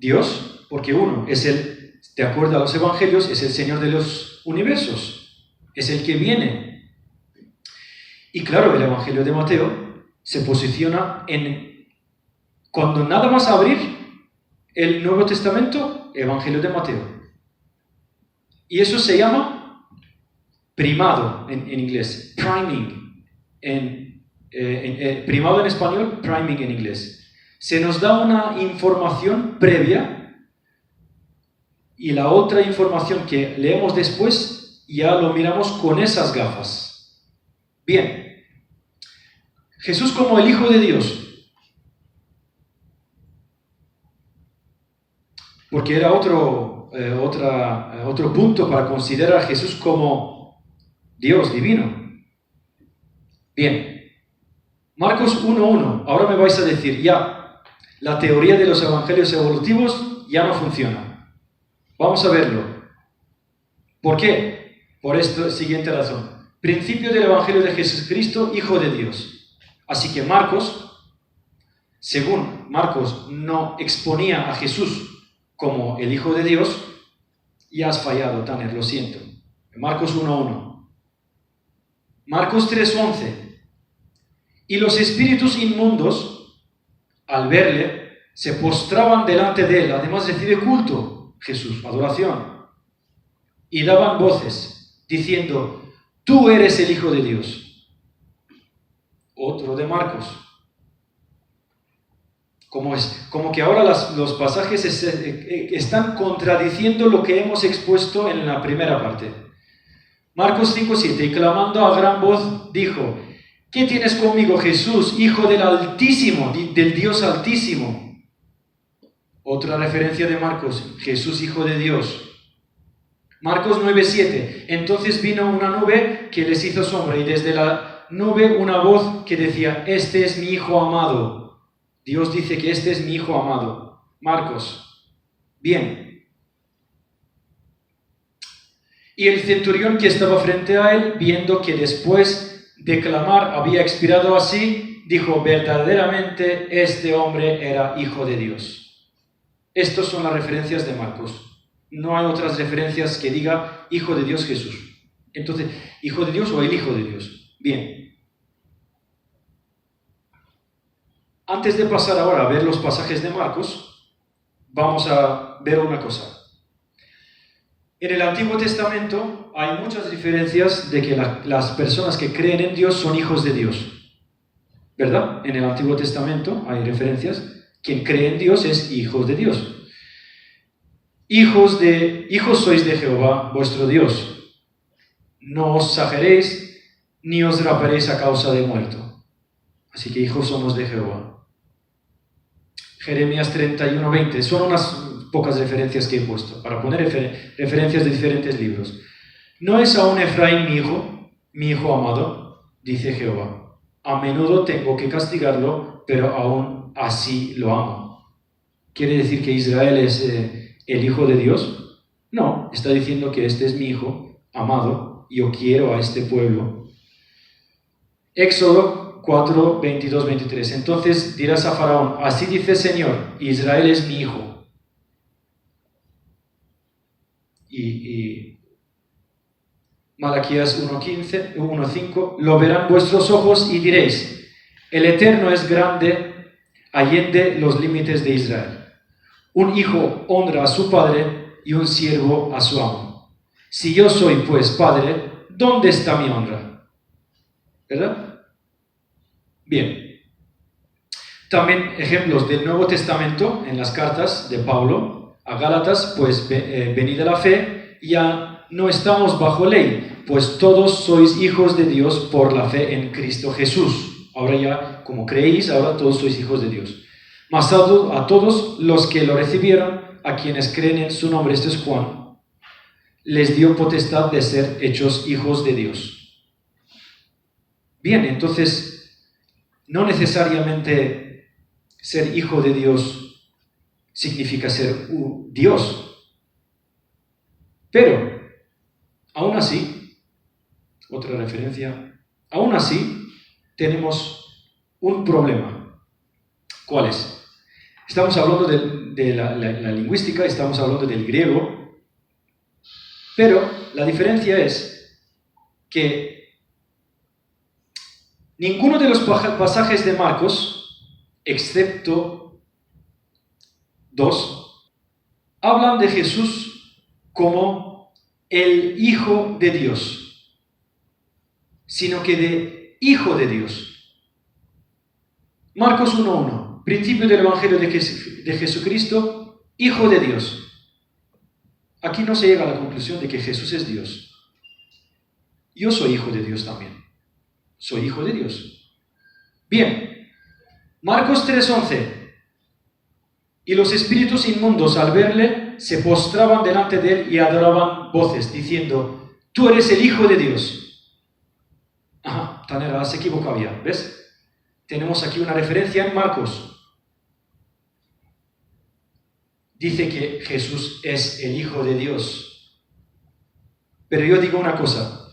Dios, porque uno es el, de acuerdo a los evangelios, es el Señor de los universos, es el que viene. Y claro, el Evangelio de Mateo se posiciona en, cuando nada más abrir el Nuevo Testamento, Evangelio de Mateo. Y eso se llama primado en inglés, priming, primado en español, priming en inglés. Se nos da una información previa y la otra información que leemos después ya lo miramos con esas gafas. Bien, Jesús como el Hijo de Dios, porque era otro punto para considerar a Jesús como Dios divino. Bien, Marcos 1:1, ahora me vais a decir, ya, la teoría de los evangelios evolutivos ya no funciona. Vamos a verlo. ¿Por qué? Por esta siguiente razón. Principio del Evangelio de Jesucristo, Hijo de Dios. Así que Marcos, según Marcos no exponía a Jesús como el Hijo de Dios, ya has fallado, Tanner, lo siento. Marcos 1:1. Marcos 3:11. Y los espíritus inmundos, al verle, se postraban delante de él. Además recibe culto, Jesús, adoración. Y daban voces, diciendo, tú eres el Hijo de Dios. Otro de Marcos. Como que ahora los pasajes están contradiciendo lo que hemos expuesto en la primera parte. Marcos 5:7, y clamando a gran voz, dijo, ¿qué tienes conmigo, Jesús, Hijo del Altísimo, del Dios Altísimo? Otra referencia de Marcos, Jesús, Hijo de Dios. Marcos 9:7, entonces vino una nube que les hizo sombra, y desde la nube una voz que decía, este es mi Hijo amado. Dios dice que este es mi Hijo amado. Marcos. Bien. Y el centurión que estaba frente a él, viendo que después de clamar había expirado así, dijo, verdaderamente este hombre era Hijo de Dios. Estas son las referencias de Marcos. No hay otras referencias que diga Hijo de Dios Jesús. Entonces, ¿Hijo de Dios o el Hijo de Dios? Bien. Antes de pasar ahora a ver los pasajes de Marcos, vamos a ver una cosa. En el Antiguo Testamento hay muchas diferencias de que las personas que creen en Dios son hijos de Dios. ¿Verdad? En el Antiguo Testamento hay referencias. Quien cree en Dios es hijos de Dios. Hijos sois de Jehová, vuestro Dios. No os sajeréis, ni os raparéis a causa de muerto. Así que hijos somos de Jehová. Jeremías 31:20. Son unas pocas referencias que he puesto, para poner referencias de diferentes libros. ¿No es aún Efraín mi hijo amado? Dice Jehová. A menudo tengo que castigarlo, pero aún así lo amo. ¿Quiere decir que Israel es el hijo de Dios? No, está diciendo que este es mi hijo amado, yo quiero a este pueblo. Éxodo 4:22-23. Entonces dirás a Faraón, así dice el Señor, Israel es mi hijo. Y Malaquías 1:5, lo verán vuestros ojos y diréis, el Eterno es grande, allende los límites de Israel. Un hijo honra a su padre y un siervo a su amo. Si yo soy pues padre, ¿dónde está mi honra? ¿Verdad? Bien. También ejemplos del Nuevo Testamento en las cartas de Pablo a Gálatas, pues venida la fe, ya no estamos bajo ley, pues todos sois hijos de Dios por la fe en Cristo Jesús. Ahora ya, como creéis, ahora todos sois hijos de Dios. Mas a todos los que lo recibieron, a quienes creen en su nombre, este es Juan, les dio potestad de ser hechos hijos de Dios. Bien, entonces, no necesariamente ser hijo de Dios significa ser Dios. Pero, aún así, otra referencia, aún así, tenemos un problema. ¿Cuál es? Estamos hablando de la lingüística, estamos hablando del griego, pero la diferencia es que ninguno de los pasajes de Marcos, excepto 2, hablan de Jesús como el Hijo de Dios, sino que de Hijo de Dios. Marcos 1:1, principio del Evangelio de Jesucristo, Hijo de Dios. Aquí no se llega a la conclusión de que Jesús es Dios. Yo soy hijo de Dios también. Soy hijo de Dios. Bien, Marcos 3:11. Y los espíritus inmundos al verle se postraban delante de él y adoraban voces, diciendo: tú eres el Hijo de Dios. Ajá, Tanera, se equivocaba ya, ¿ves? Tenemos aquí una referencia en Marcos. Dice que Jesús es el Hijo de Dios. Pero yo digo una cosa.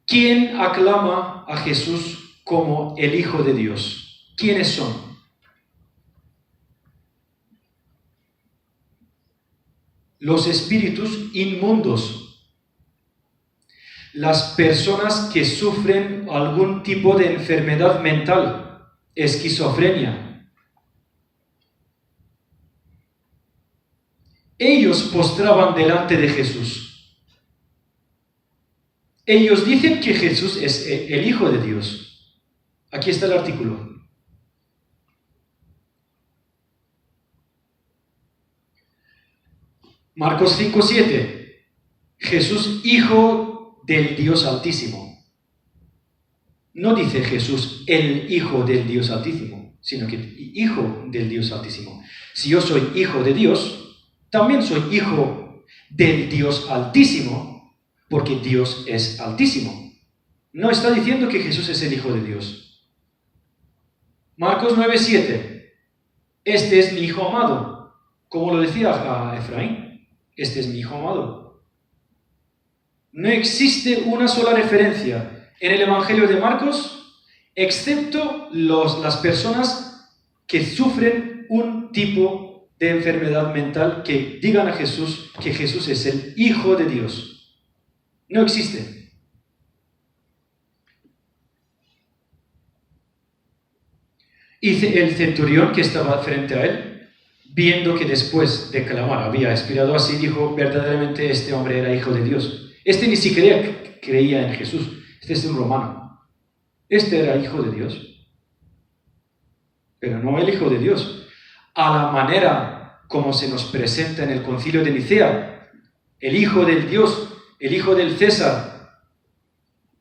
¿Quién aclama a Jesús como el Hijo de Dios? ¿Quiénes son? Los espíritus inmundos. Las personas que sufren algún tipo de enfermedad mental, esquizofrenia. Ellos postraban delante de Jesús. Ellos dicen que Jesús es el Hijo de Dios. Aquí está el artículo. Marcos 5:7. Jesús, Hijo del Dios Altísimo. No dice Jesús el Hijo del Dios Altísimo, sino que Hijo del Dios Altísimo. Si yo soy hijo de Dios, también soy hijo del Dios Altísimo, porque Dios es Altísimo. No está diciendo que Jesús es el Hijo de Dios. Marcos 9:7. Este es mi Hijo amado. Como lo decía a Efraín, este es mi Hijo amado. No existe una sola referencia en el Evangelio de Marcos, excepto las personas que sufren un tipo de enfermedad mental que digan a Jesús que Jesús es el Hijo de Dios. No existe. Y el centurión que estaba frente a él, viendo que después de clamar había expirado así, dijo: verdaderamente este hombre era Hijo de Dios. Este ni siquiera creía en Jesús. Este es un romano. Este era Hijo de Dios. Pero no el Hijo de Dios. A la manera como se nos presenta en el Concilio de Nicea. El Hijo del Dios, el Hijo del César.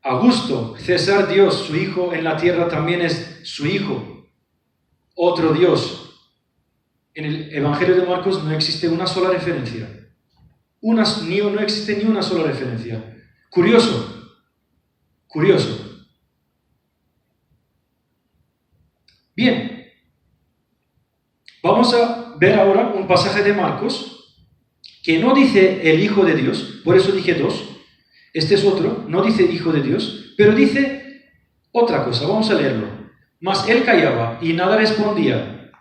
Augusto, César Dios, su Hijo en la tierra también es su Hijo. Otro Dios. En el Evangelio de Marcos no existe una sola referencia. No existe ni una sola referencia. Curioso. Bien. Vamos a ver ahora un pasaje de Marcos que no dice el Hijo de Dios, por eso dije 2. Este es otro, no dice Hijo de Dios, pero dice otra cosa. Vamos a leerlo. Mas él callaba y nada respondía.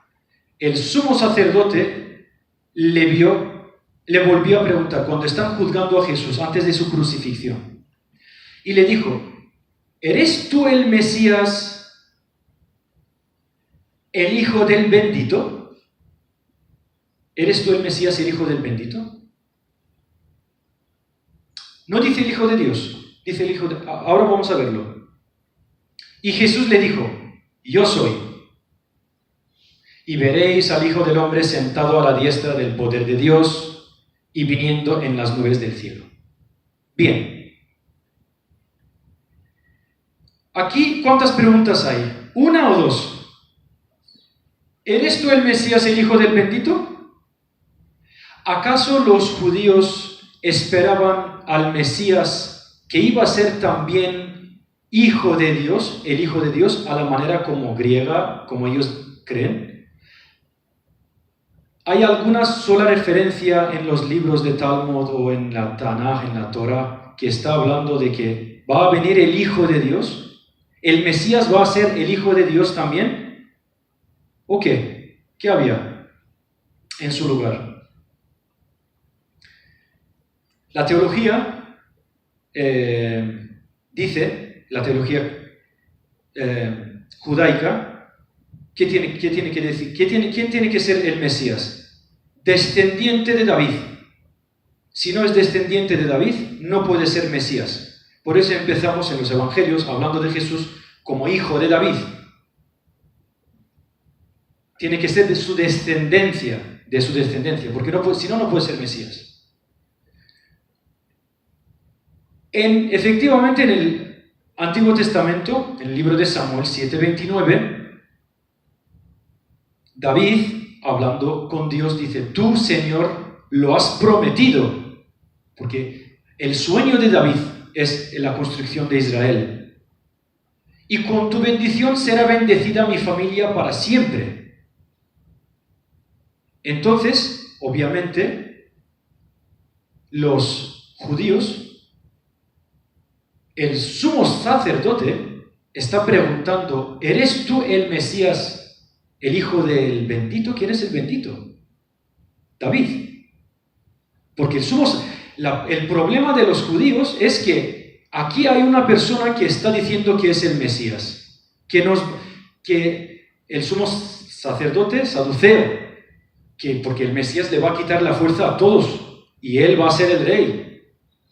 El sumo sacerdote le volvió a preguntar cuando están juzgando a Jesús antes de su crucifixión. Y le dijo: ¿eres tú el Mesías, el Hijo del Bendito? ¿Eres tú el Mesías, el Hijo del Bendito? No dice el Hijo de Dios, dice el Hijo de... Ahora vamos a verlo. Y Jesús le dijo: yo soy. Y veréis al Hijo del Hombre sentado a la diestra del poder de Dios y viniendo en las nubes del cielo. Bien. Aquí, ¿cuántas preguntas hay? ¿Una o 2? ¿Eres tú el Mesías, el Hijo del Bendito? ¿Acaso los judíos esperaban al Mesías que iba a ser también Hijo de Dios, el Hijo de Dios, a la manera como griega, como ellos creen? ¿Hay alguna sola referencia en los libros de Talmud o en la Tanaj, en la Torah, que está hablando de que va a venir el Hijo de Dios? ¿El Mesías va a ser el Hijo de Dios también? ¿O qué? ¿Qué había en su lugar? La teología dice, la teología judaica, ¿qué tiene que decir? ¿Quién tiene que ser el Mesías? Descendiente de David. Si no es descendiente de David, no puede ser Mesías. Por eso empezamos en los Evangelios hablando de Jesús como hijo de David. Tiene que ser de su descendencia, porque si no, no puede ser Mesías. Efectivamente, en el Antiguo Testamento, en el libro de Samuel 7:29, David, hablando con Dios, dice: tú, Señor, lo has prometido. Porque el sueño de David es la construcción de Israel. Y con tu bendición será bendecida mi familia para siempre. Entonces, obviamente, los judíos, el sumo sacerdote está preguntando: ¿eres tú el Mesías, el hijo del bendito? ¿Quién es el bendito? David. Porque el problema de los judíos es que aquí hay una persona que está diciendo que es el Mesías, que el sumo sacerdote saduceo, porque el Mesías le va a quitar la fuerza a todos y él va a ser el rey.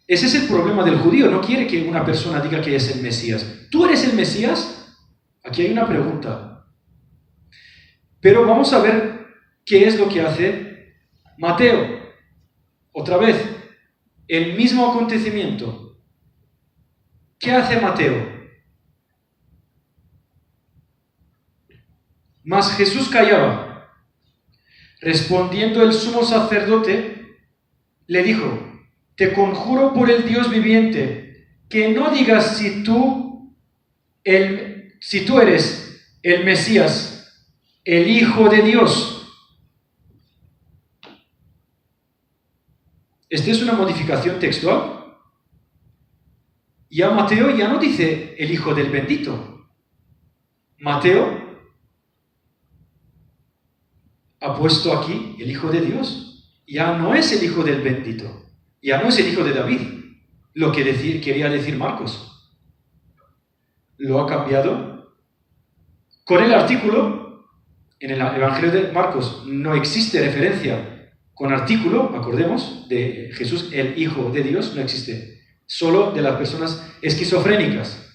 Ese es el problema del judío, no quiere que una persona diga que es el Mesías. ¿Tú eres el Mesías? Aquí hay una pregunta. Pero vamos a ver qué es lo que hace Mateo. Otra vez, el mismo acontecimiento. ¿Qué hace Mateo? Mas Jesús callaba. Respondiendo el sumo sacerdote, le dijo: te conjuro por el Dios viviente, que no digas si tú eres el Mesías, el Hijo de Dios. Esta es una modificación textual. Ya Mateo ya no dice el Hijo del bendito. Mateo ha puesto aquí el Hijo de Dios. Ya no es el Hijo del bendito. Ya no es el Hijo de David. Lo que quería decir Marcos. Lo ha cambiado. Con el artículo, en el Evangelio de Marcos no existe referencia con artículo, acordemos, de Jesús, el Hijo de Dios, no existe. Solo de las personas esquizofrénicas.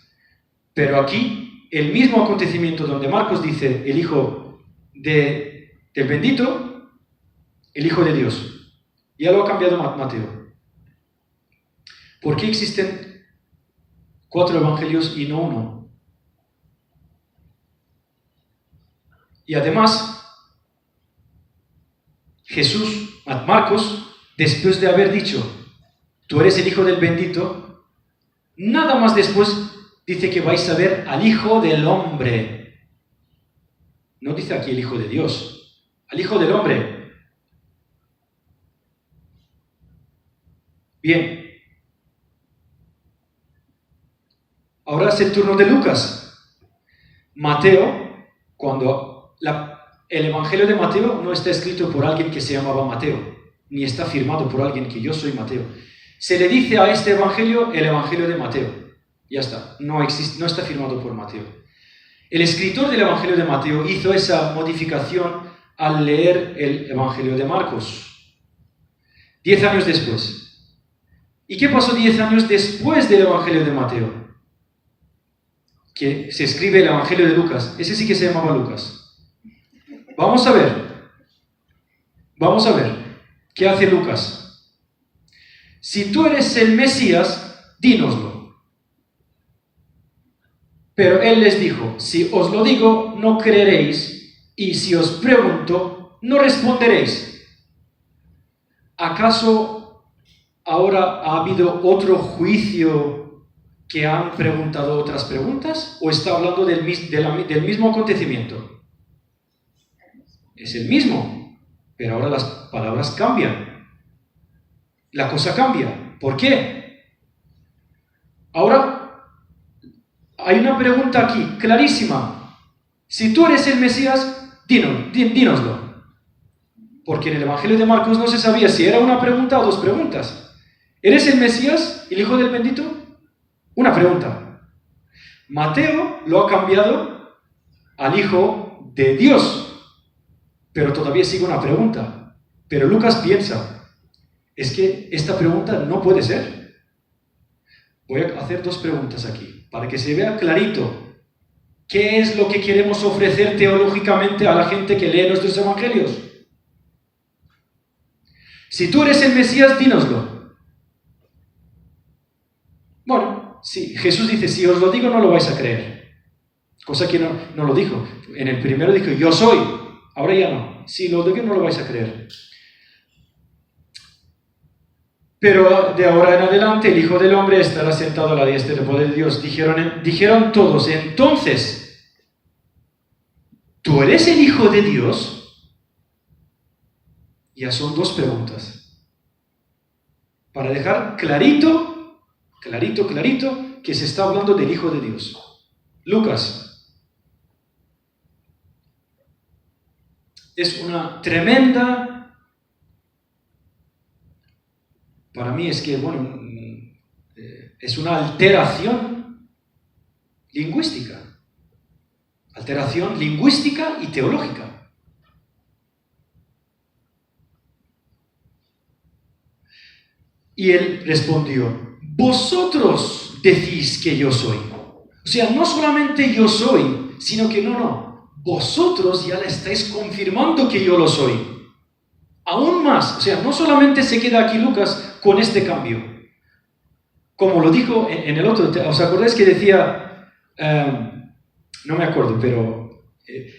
Pero aquí, el mismo acontecimiento donde Marcos dice el Hijo del bendito, el Hijo de Dios. Ya lo ha cambiado Mateo. ¿Por qué existen 4 evangelios y no uno? Y además, Marcos, después de haber dicho: tú eres el Hijo del bendito, nada más después dice que vais a ver al Hijo del hombre. No dice aquí el Hijo de Dios, al Hijo del hombre. Bien. Ahora es el turno de Lucas. Mateo, el Evangelio de Mateo no está escrito por alguien que se llamaba Mateo, ni está firmado por alguien que yo soy Mateo. Se le dice a este Evangelio el Evangelio de Mateo. Ya está, no está firmado por Mateo. El escritor del Evangelio de Mateo hizo esa modificación al leer el Evangelio de Marcos. 10 años después. ¿Y qué pasó 10 años después del Evangelio de Mateo? Que se escribe el Evangelio de Lucas. Ese sí que se llamaba Lucas. Vamos a ver, ¿qué hace Lucas? Si tú eres el Mesías, dínoslo. Pero él les dijo: si os lo digo, no creeréis, y si os pregunto, no responderéis. ¿Acaso ahora ha habido otro juicio que han preguntado otras preguntas? ¿O está hablando del mismo acontecimiento? Es el mismo, pero ahora las palabras cambian. La cosa cambia. ¿Por qué? Ahora, hay una pregunta aquí, clarísima. Si tú eres el Mesías, dínoslo. Porque en el Evangelio de Marcos no se sabía si era una pregunta o dos preguntas. ¿Eres el Mesías, el Hijo del Bendito? Una pregunta. Mateo lo ha cambiado al Hijo de Dios, pero todavía sigue una pregunta. Pero Lucas piensa, es que esta pregunta no puede ser. Voy a hacer dos preguntas aquí, para que se vea clarito qué es lo que queremos ofrecer teológicamente a la gente que lee nuestros evangelios. Si tú eres el Mesías, dínoslo. Bueno, sí, Jesús dice, si os lo digo no lo vais a creer. Cosa que no lo dijo. En el primero dijo, yo soy. Ahora ya no. Si lo digo no lo vais a creer. Pero de ahora en adelante el Hijo del Hombre estará sentado a la diestra del poder de Dios. Dijeron todos, entonces, ¿tú eres el Hijo de Dios? Ya son dos preguntas. Para dejar clarito, que se está hablando del Hijo de Dios. Lucas. Es una tremenda, para mí es que, bueno, es una alteración lingüística. Alteración lingüística y teológica. Y él respondió, vosotros decís que yo soy. O sea, no solamente yo soy, sino que no, vosotros ya le estáis confirmando que yo lo soy. Aún más, o sea, no solamente se queda aquí Lucas con este cambio. Como lo dijo en el otro, ¿os acordáis que decía, no me acuerdo, pero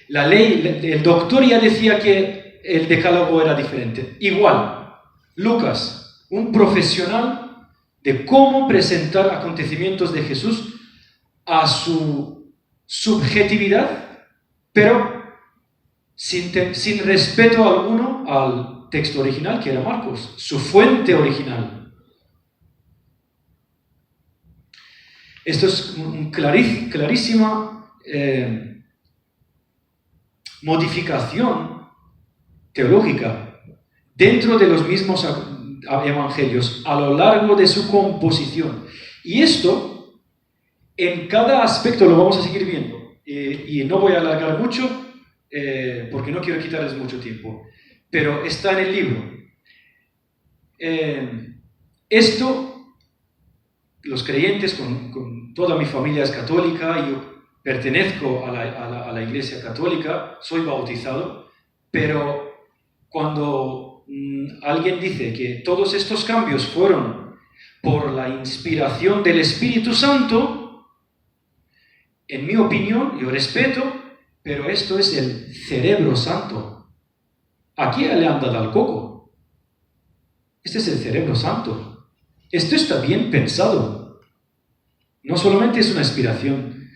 la ley, el doctor ya decía que el decálogo era diferente. Igual, Lucas, un profesional de cómo presentar acontecimientos de Jesús a su subjetividad, pero sin respeto alguno al texto original, que era Marcos, su fuente original. Esto es una clarísima modificación teológica dentro de los mismos evangelios a lo largo de su composición. Y esto, en cada aspecto lo vamos a seguir viendo. Y no voy a alargar mucho, porque no quiero quitarles mucho tiempo. Pero está en el libro. Esto, los creyentes, con toda mi familia es católica, y yo pertenezco a la iglesia católica, soy bautizado, pero cuando alguien dice que todos estos cambios fueron por la inspiración del Espíritu Santo, en mi opinión, yo respeto, pero esto es el cerebro santo. Aquí le han dado al coco. Este es el cerebro santo. Esto está bien pensado. No solamente es una inspiración.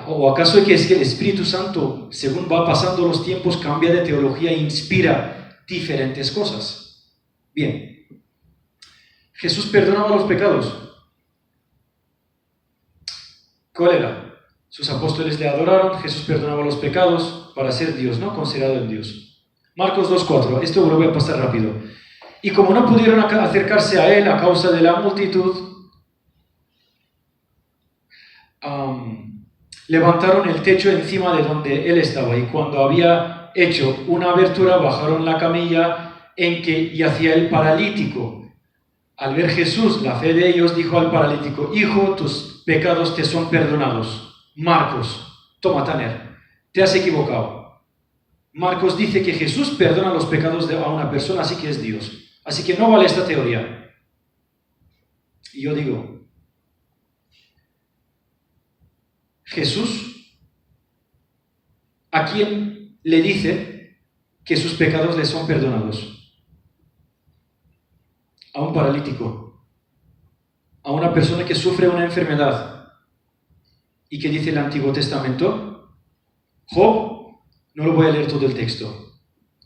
¿O acaso es que el Espíritu Santo, según va pasando los tiempos, cambia de teología e inspira diferentes cosas? Bien. Jesús perdonaba los pecados. ¿Cuál era? Sus apóstoles le adoraron, Jesús perdonaba los pecados para ser Dios, ¿no? Considerado en Dios. Marcos 2:4, esto lo voy a pasar rápido. Y como no pudieron acercarse a él a causa de la multitud, levantaron el techo encima de donde él estaba, y cuando había hecho una abertura, bajaron la camilla en que yacía el paralítico. Al ver Jesús la fe de ellos, dijo al paralítico, hijo, tus pecados te son perdonados. Marcos, toma Tanner, te has equivocado. Marcos dice que Jesús perdona los pecados a una persona, así que es Dios. Así que no vale esta teoría. Y yo digo, Jesús, ¿a quién le dice que sus pecados le son perdonados? A un paralítico, a una persona que sufre una enfermedad. ¿Y qué dice el Antiguo Testamento? Job, no lo voy a leer todo el texto.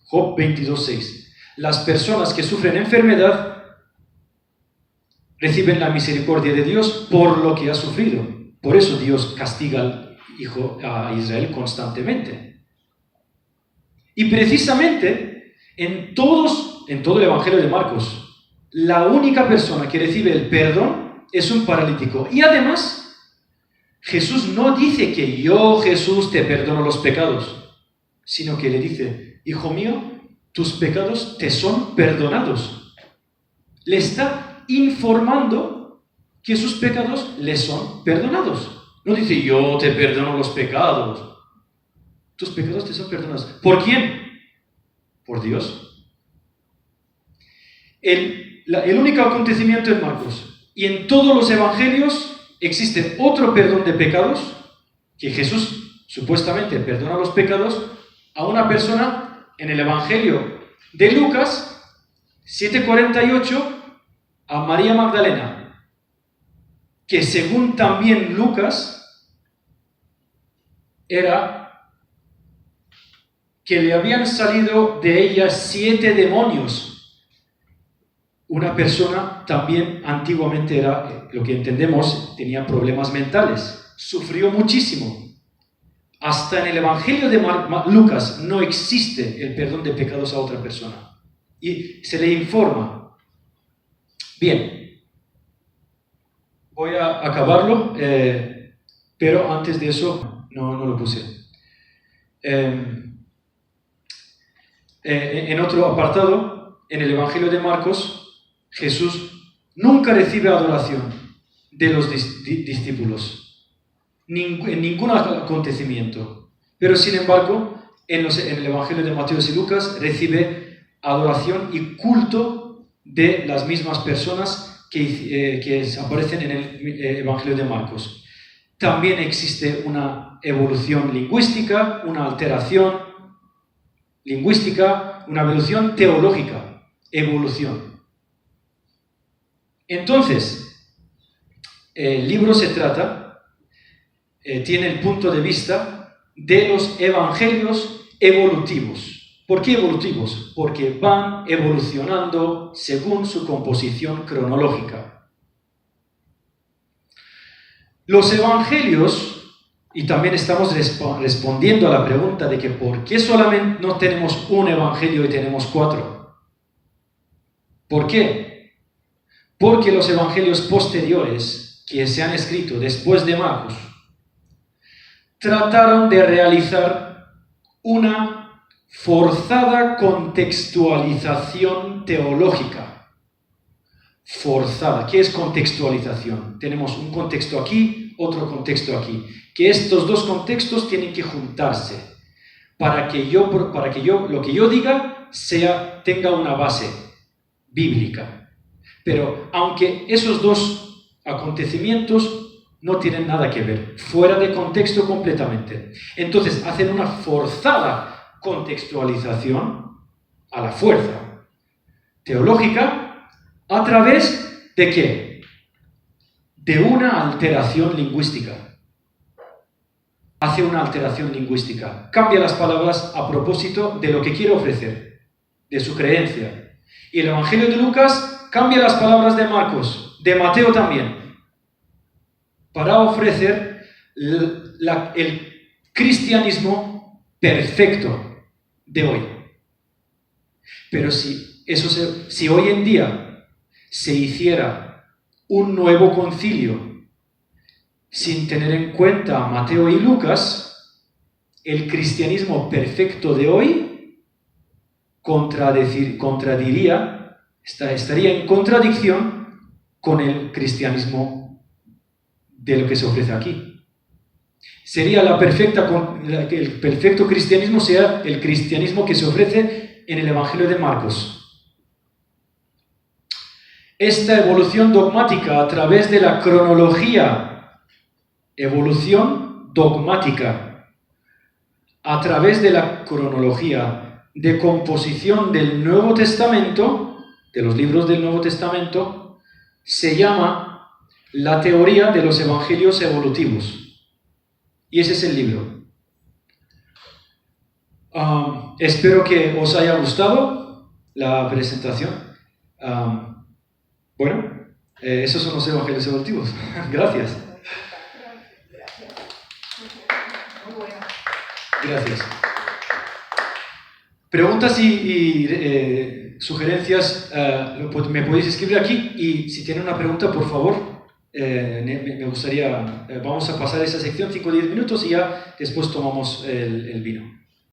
Job 22:6. Las personas que sufren enfermedad reciben la misericordia de Dios por lo que ha sufrido. Por eso Dios castiga a Israel constantemente. Y precisamente en todo el Evangelio de Marcos, la única persona que recibe el perdón es un paralítico. Y además, Jesús no dice que yo, Jesús, te perdono los pecados, sino que le dice, hijo mío, tus pecados te son perdonados. Le está informando que sus pecados le son perdonados. No dice, yo te perdono los pecados. Tus pecados te son perdonados. ¿Por quién? Por Dios. El único acontecimiento en Marcos y en todos los evangelios existe otro perdón de pecados, que Jesús supuestamente perdona los pecados a una persona en el evangelio de Lucas 7:48, a María Magdalena, que según también Lucas era que le habían salido de ella 7 demonios. Una persona también antiguamente era, lo que entendemos, tenía problemas mentales, sufrió muchísimo. Hasta en el Evangelio de Lucas no existe el perdón de pecados a otra persona. Y se le informa. Bien, voy a acabarlo, pero antes de eso no lo puse. En otro apartado, en el Evangelio de Marcos, Jesús nunca recibe adoración de los discípulos, en ningún acontecimiento. Pero sin embargo, en el Evangelio de Mateo y Lucas recibe adoración y culto de las mismas personas que aparecen en el Evangelio de Marcos. También existe una evolución lingüística, una alteración lingüística, una evolución teológica, evolución. Entonces, el libro tiene el punto de vista de los evangelios evolutivos. ¿Por qué evolutivos? Porque van evolucionando según su composición cronológica. Los evangelios, y también estamos respondiendo a la pregunta de que ¿por qué solamente no tenemos un evangelio y tenemos 4? ¿Por qué? Porque los evangelios posteriores que se han escrito después de Marcos trataron de realizar una forzada contextualización teológica. Forzada. ¿Qué es contextualización? Tenemos un contexto aquí, otro contexto aquí. Que estos dos contextos tienen que juntarse para que lo que yo diga tenga una base bíblica. Pero aunque esos dos acontecimientos no tienen nada que ver, fuera de contexto completamente, entonces hacen una forzada contextualización a la fuerza teológica a través de ¿qué? De una alteración lingüística. Hace una alteración lingüística, cambia las palabras a propósito de lo que quiere ofrecer, de su creencia. Y el Evangelio de Lucas cambia las palabras de Marcos, de Mateo también, para ofrecer el cristianismo perfecto de hoy. Pero si hoy en día se hiciera un nuevo concilio sin tener en cuenta a Mateo y Lucas, el cristianismo perfecto de hoy estaría en contradicción con el cristianismo de lo que se ofrece aquí. El perfecto cristianismo sería el cristianismo que se ofrece en el Evangelio de Marcos. Esta evolución dogmática a través de la cronología, evolución dogmática a través de la cronología de composición del Nuevo Testamento, de los libros del Nuevo Testamento, se llama la teoría de los evangelios evolutivos. Y ese es el libro. Espero que os haya gustado la presentación. Esos son los evangelios evolutivos. Gracias. Gracias. Preguntas y sugerencias me podéis escribir aquí, y si tienen una pregunta, por favor, me gustaría, vamos a pasar esa sección 5 o 10 minutos y ya después tomamos el vino.